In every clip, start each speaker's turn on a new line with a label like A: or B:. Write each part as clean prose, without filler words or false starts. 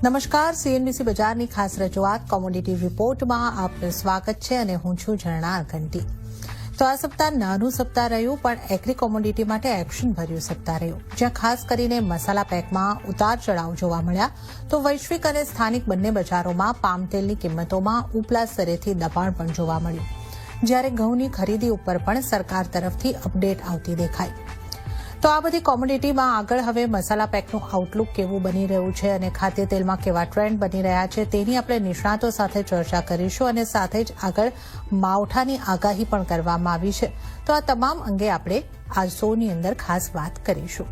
A: નમસ્કાર, સીએનબીસી બજારની ખાસ રજૂઆત કોમોડિટી રિપોર્ટમાં આપનું સ્વાગત છે અને હું છું ઝરણા ઘંટી। તો આ સપ્તાહ નાનું સપ્તાહ રહ્યું, પણ એગ્રી કોમોડિટી માટે એક્શન ભર્યું સપ્તાહ રહ્યું, જ્યાં ખાસ કરીને મસાલા પેકમાં ઉતાર ચઢાવ જોવા મળ્યા તો વૈશ્વિક અને સ્થાનિક બંને બજારોમાં પામ તેલની કિંમતોમાં ઉપલા સ્તરેથી દબાણ પણ જોવા મળ્યું, જ્યારે ઘઉંની ખરીદી ઉપર પણ સરકાર તરફથી અપડેટ આવતી દેખાઈ। તો આ બધી કોમોડિટીમાં આગળ હવે મસાલા પેકનું આઉટલુક કેવું બની રહ્યું છે અને ખાદ્ય તેલમાં કેવા ટ્રેન્ડ બની રહ્યા છે તેની આપણે નિષ્ણાતો સાથે ચર્ચા કરીશું અને સાથે જ આગળ માવઠાની આગાહી પણ કરવામાં આવી છે। તો આ તમામ અંગે આપણે આ શોની અંદર ખાસ વાત કરીશું।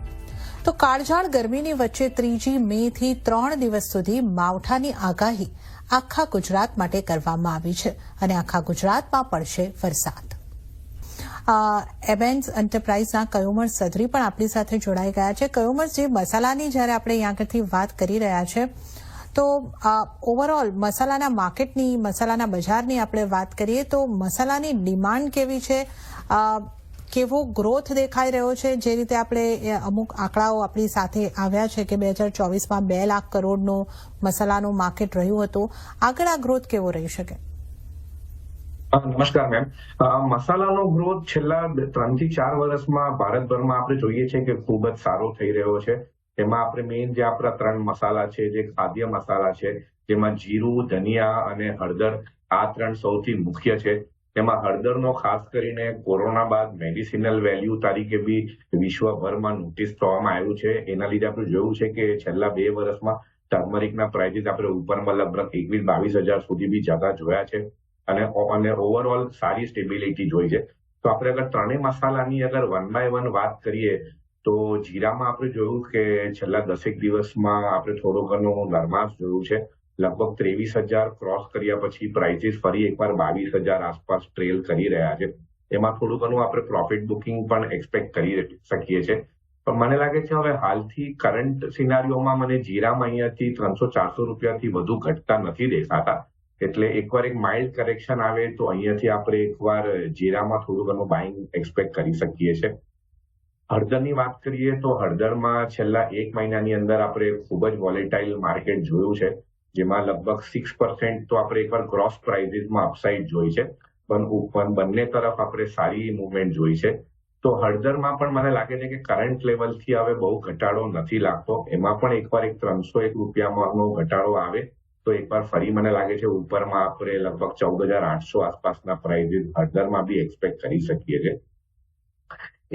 A: તો કાળઝાળ ગરમીની વચ્ચે 3 મે થી 3 દિવસ સુધી માવઠાની આગાહી આખા ગુજરાત માટે કરવામાં આવી છે અને આખા ગુજરાતમાં પડશે વરસાદ। એવેન્સ એન્ટરપ્રાઇઝના કયુમર સદરી પણ આપણી સાથે જોડાઈ ગયા છે। કયુમરજી, મસાલાની જ્યારે આપણે અહીંયા આગળથી વાત કરી રહ્યા છે તો ઓવરઓલ મસાલાના માર્કેટની, મસાલાના બજારની આપણે વાત કરીએ તો મસાલાની ડિમાન્ડ કેવી છે, કેવો ગ્રોથ દેખાઈ રહ્યો છે? જે રીતે આપણે અમુક આંકડાઓ આપણી સાથે આવ્યા છે કે 2024માં 2 લાખ કરોડનું મસાલાનું માર્કેટ રહ્યું હતું, આગળ આ ગ્રોથ કેવો રહી શકે?
B: નમસ્કાર મેમ। મસાલાનો ગ્રોથ છેલ્લા 3 થી 4 વર્ષમાં ભારતભરમાં આપણે જોઈએ છે કે ખૂબ જ સારો થઈ રહ્યો છે। એમાં આપણે મેઇન જે આપણા 3 મસાલા છે, જે ખાદ્ય મસાલા છે, જેમાં જીરું, ધનિયા અને હળદર, આ 3 સૌથી મુખ્ય છે। તેમાં હળદરનો ખાસ કરીને કોરોના બાદ મેડિસિનલ વેલ્યુ તરીકે બી વિશ્વભરમાં નોટિસ કરવામાં આવ્યું છે। એના લીધે આપણે જોયું છે કે છેલ્લા 2 વર્ષમાં ટર્મરિકના પ્રાઇસીસ આપણે ઉપરમાં લગભગ 21-22 હજાર સુધી બી જતા જોયા છે અને ઓવરઓલ સારી સ્ટેબિલિટી જોઈ છે। તો આપણે અગર 3 મસાલાની અગર 1 બાય 1 વાત કરીએ તો જીરામાં આપણે જોયું કે છેલ્લા 10 દિવસમાં આપણે થોડો ઘણો નરમાશ જોયું છે। લગભગ 23,000 ક્રોસ કર્યા પછી પ્રાઇસીસ ફરી એકવાર 22,000 આસપાસ ટ્રેલ કરી રહ્યા છે। એમાં થોડું ઘણું આપણે પ્રોફિટ બુકિંગ પણ એક્સપેક્ટ કરી શકીએ છીએ। પણ મને લાગે છે હવે હાલથી કરંટ સિનારીઓમાં મને જીરામાં અહીંયાથી 300-400 રૂપિયાથી વધુ ઘટતા નથી દેખાતા। એટલે એકવાર એક માઇલ્ડ કરેક્શન આવે તો અહીંયાથી આપણે એકવાર જીરામાં થોડું ઘણું બાઇંગ એક્સપેક્ટ કરી શકીએ છીએ। હળદરની વાત કરીએ તો હળદરમાં છેલ્લા 1 મહિનાની અંદર આપણે ખૂબ જ વોલેટાઇલ માર્કેટ જોયું છે, જેમાં લગભગ 6% તો આપણે એકવાર ક્રોસ પ્રાઇસીસમાં અપસાઇડ જોઈ છે, પણ બંને તરફ આપણે સારી મુવમેન્ટ જોઈ છે। તો હળદરમાં પણ મને લાગે છે કે કરંટ લેવલથી હવે બહુ ઘટાડો નથી લાગતો। એમાં પણ એકવાર 301 રૂપિયાનો ઘટાડો આવે તો એકવાર ફરી મને લાગે છે ઉપરમાં આપણે લગભગ 14,800 આસપાસના પ્રાઇસીસ હળદરમાં બી એક્સપેક્ટ કરી શકીએ છીએ।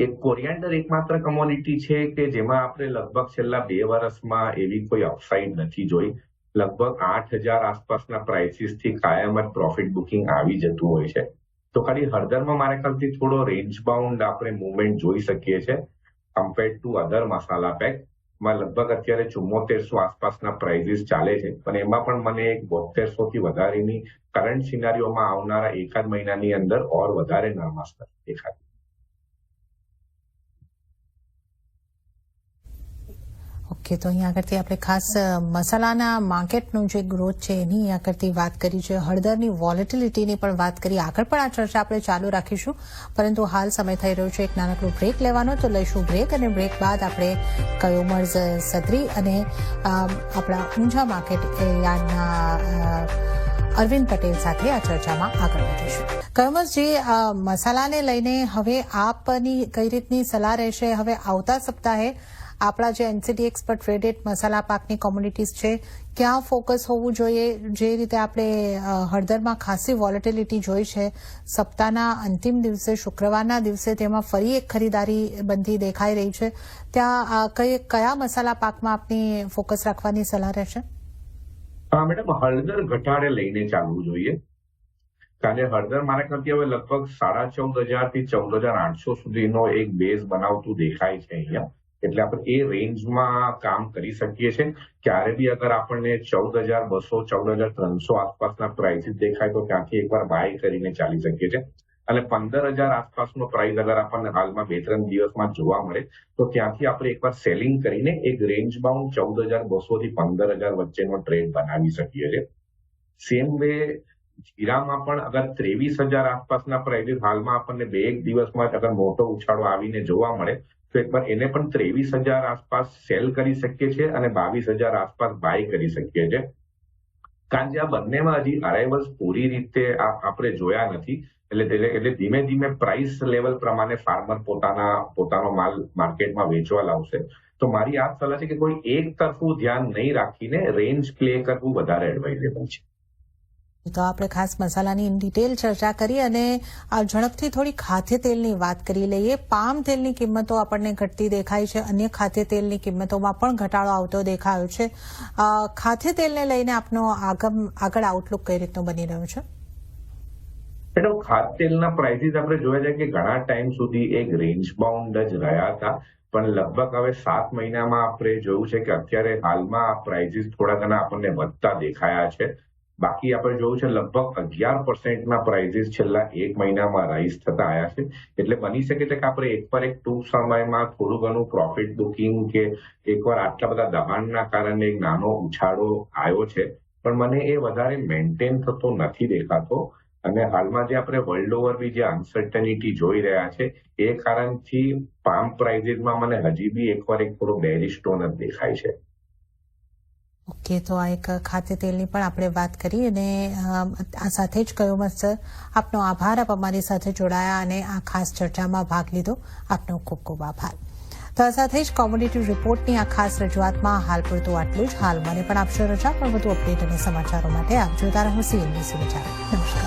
B: એક કોરિયાન્ડર એકમાત્ર કમોડિટી છે કે જેમાં આપણે લગભગ છેલ્લા 2 વર્ષમાં એવી કોઈ અપસાઇડ નથી જોઈ। લગભગ 8,000 આસપાસના પ્રાઇસીસથી કાયમ જ પ્રોફિટ બુકિંગ આવી જતું હોય છે। તો ખાલી હળદરમાં મારા ખ્યાલથી થોડો રેન્જ બાઉન્ડ આપણે મુવમેન્ટ જોઈ શકીએ છીએ compared to other masala pack. માં લગભગ અત્યારે 7400 આસપાસના પ્રાઇસીસ ચાલે છે, પણ એમાં પણ મને 7200 થી વધારેની કરંટ સિનારીઓમાં આવનારા 1 મહિનાની અંદર ઓર વધારે નરમાશ દેખાય।
A: ઓકે, તો અહીંયા આગળથી આપણે ખાસ મસાલાના માર્કેટનું જે ગ્રોથ છે એની આગળથી વાત કરી છે, હળદરની વોલેટિલિટીની પણ વાત કરી। આગળ પણ આ ચર્ચા આપણે ચાલુ રાખીશું, પરંતુ હાલ સમય થઈ રહ્યો છે એક નાનકડો બ્રેક લેવાનો, તો લઈશું બ્રેક અને બ્રેક બાદ આપણે કયુમર સદરી અને આપણા ઊંઝા માર્કેટ યાર્ડના અરવિંદ પટેલ સાથે આ ચર્ચામાં આગળ વધીશું। કયુમરજી, મસાલાને લઈને હવે આપની કઈ રીતની સલાહ રહેશે? હવે આવતા સપ્તાહે આપણા જે એનસીડીએક્સ પર ટ્રેડેડ મસાલા પાકની કોમોડિટીઝ છે, ક્યાં ફોકસ હોવું જોઈએ? જે રીતે આપણે હળદરમાં ખાસી વોલેટિલિટી જોઈ છે, સપ્તાહના અંતિમ દિવસે, શુક્રવારના દિવસે તેમાં ફરી એક ખરીદારી બંધી દેખાઈ રહી છે, ત્યાં કયા મસાલા પાકમાં આપની ફોકસ રાખવાની સલાહ રહેશે?
B: મેડમ, હળદર ઘટાડે લઈને ચાલવું જોઈએ, કારણ કે હળદર મારા ખ્યાલથી હવે લગભગ 14,500 થી 14,800 સુધીનો એક બેઝ બનાવતું દેખાય છે અહીંયા। એટલે આપણે એ રેન્જમાં કામ કરી શકીએ છીએ। ક્યારે બી અગર આપણને 14,200, 14,300 આસપાસના પ્રાઇસીસ દેખાય તો ત્યાંથી એકવાર બાય કરીને ચાલી શકીએ છીએ અને 15,000 આસપાસનો પ્રાઇસ અગર આપણને હાલમાં 2-3 દિવસમાં જોવા મળે તો ત્યાંથી આપણે એકવાર સેલિંગ કરીને એક રેન્જ બાઉન્ડ 14,200 થી 15,000 વચ્ચેનો ટ્રેડ બનાવી શકીએ છીએ। સેમ વે જીરામાં પણ અગર 23,000 આસપાસના પ્રાઇસીસ હાલમાં આપણને 2 દિવસમાં જ અગર મોટો ઉછાળો આવીને જોવા મળે તો એકવાર એને પણ 23,000 આસપાસ સેલ કરી શકીએ છીએ અને 22,000 આસપાસ બાય કરી શકીએ છીએ. કારણ કે આ બંનેમાં હજી અરાઇવલ્સ પૂરી રીતે આપણે જોયા નથી. એટલે ધીમે ધીમે પ્રાઇસ લેવલ પ્રમાણે ફાર્મર પોતાનો માલ માર્કેટમાં વેચવા લાવશે. તો મારી આ સલાહ છે કે કોઈ એક તરફું ધ્યાન નહીં રાખીને રેન્જ પ્લે કરવું વધારે એડવાઇઝેબલ છે.
A: તો આપણે ખાસ મસાલાની ઇન ડિટેલ ચર્ચા કરી અને ઝડપથી થોડી ખાદ્ય તેલની વાત કરી લઈએ. પામ તેલની કિંમતો આપણને ઘટતી દેખાય છે, અન્ય ખાદ્ય તેલની કિંમતોમાં પણ ઘટાડો આવતો દેખાયો છે. ખાદ્ય તેલને લઈને આપનો આગળ આઉટલુક કઈ રીતનો બની રહ્યો છે?
B: મેડમ, ખાદ્ય તેલના પ્રાઇસીસ આપણે જોયા છે કે ઘણા ટાઈમ સુધી એક રેન્જ બાઉન્ડ જ રહ્યા હતા, પણ લગભગ હવે 7 મહિનામાં આપણે જોયું છે કે અત્યારે હાલમાં આ પ્રાઇસીસ થોડા ઘણા આપણને વધતા દેખાયા છે. બાકી આપણે જોયું છે લગભગ 11% પ્રાઇસીસ છેલ્લા 1 મહિનામાં રાઇઝ થતા આવ્યા છે. એટલે બની શકે છે કે આપણે એક પર એક ટૂંક સમયમાં થોડું ઘણું પ્રોફિટ બુકિંગ કે એકવાર આટલા બધા દબાણના કારણે એક નાનો ઉછાળો આવ્યો છે, પણ મને એ વધારે મેન્ટેન થતો નથી દેખાતો. અને હાલમાં જે આપણે વર્લ્ડ ઓવર બી જે અનસર્ટનિટી જોઈ રહ્યા છે એ કારણથી પામ પ્રાઇસીસમાં મને હજી બી એકવાર એક થોડો બેરિશ ટોન જ દેખાય છે.
A: ઓકે, તો આ એક ખાદ્ય તેલની પણ આપણે વાત કરી અને આ સાથે જ કહ્યું સર, આપનો આભાર, આપ અમારી સાથે જોડાયા અને આ ખાસ ચર્ચામાં ભાગ લીધો. આપનો ખૂબ ખૂબ આભાર. તો આ સાથે જ કોમોડિટી રિપોર્ટની આ ખાસ રજૂઆતમાં હાલ પૂરતું આટલું જ. હાલ મને પણ આપશો રજા, પણ વધુ અપડેટ અને સમાચારો માટે આપ જોતા રહો CNBC વિચાર. નમસ્કાર.